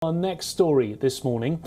Our next story this morning,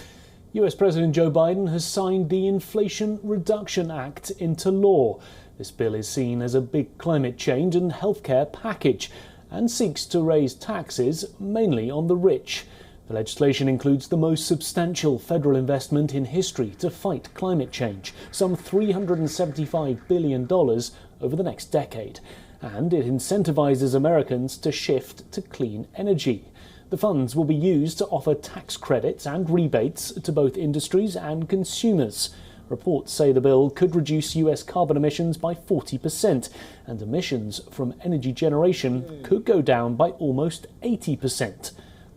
US President Joe Biden has signed the Inflation Reduction Act into law. This bill is seen as a big climate change and healthcare package and seeks to raise taxes mainly on the rich. The legislation includes the most substantial federal investment in history to fight climate change, some $375 billion over the next decade. And it incentivizes Americans to shift to clean energy. The funds will be used to offer tax credits and rebates to both industries and consumers. Reports say the bill could reduce US carbon emissions by 40%, and emissions from energy generation could go down by almost 80%.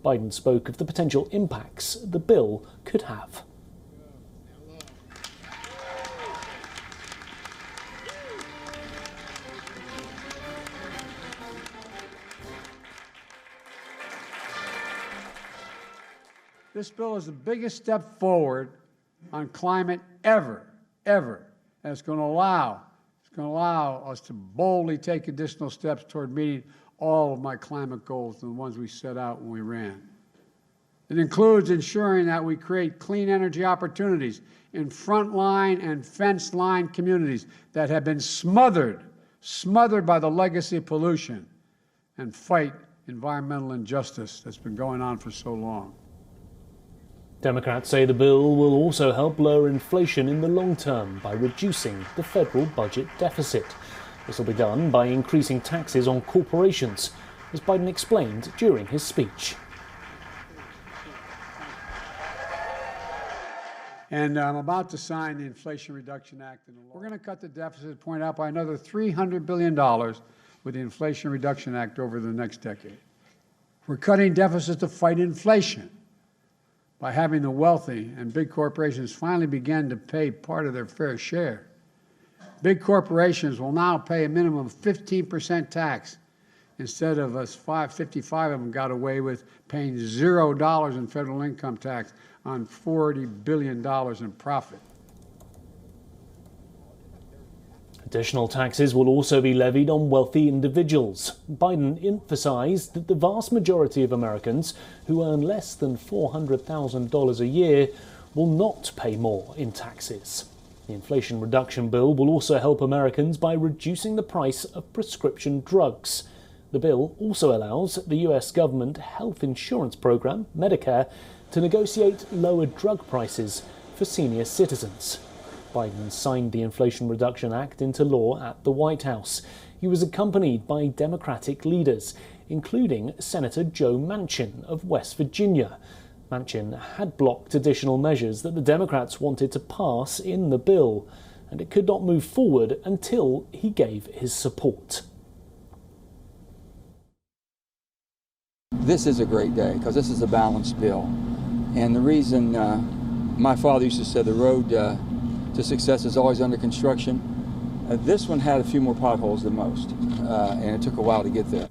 Biden spoke of the potential impacts the bill could have. This bill is the biggest step forward on climate ever. And it's going to allow us to boldly take additional steps toward meeting all of my climate goals and the ones we set out when we ran. It includes ensuring that we create clean energy opportunities in frontline and fence-line communities that have been smothered by the legacy of pollution, and fight environmental injustice that's been going on for so long. Democrats say the bill will also help lower inflation in the long term by reducing the federal budget deficit. This will be done by increasing taxes on corporations, as Biden explained during his speech. And I'm about to sign the Inflation Reduction Act into law. We're going to cut the deficit point out by another $300 billion with the Inflation Reduction Act over the next decade. We're cutting deficits to fight inflation by having the wealthy and big corporations finally begin to pay part of their fair share. Big corporations will now pay a minimum of 15% tax instead of us 55 of them got away with paying $0 in federal income tax on $40 billion in profit. Additional taxes will also be levied on wealthy individuals. Biden emphasized that the vast majority of Americans who earn less than $400,000 a year will not pay more in taxes. The Inflation Reduction Bill will also help Americans by reducing the price of prescription drugs. The bill also allows the US government health insurance program, Medicare, to negotiate lower drug prices for senior citizens. Biden signed the Inflation Reduction Act into law at the White House. He was accompanied by Democratic leaders, including Senator Joe Manchin of West Virginia. Manchin had blocked additional measures that the Democrats wanted to pass in the bill, and it could not move forward until he gave his support. This is a great day because this is a balanced bill. And the reason my father used to say the road to success is always under construction. This one had a few more potholes than most, and it took a while to get there.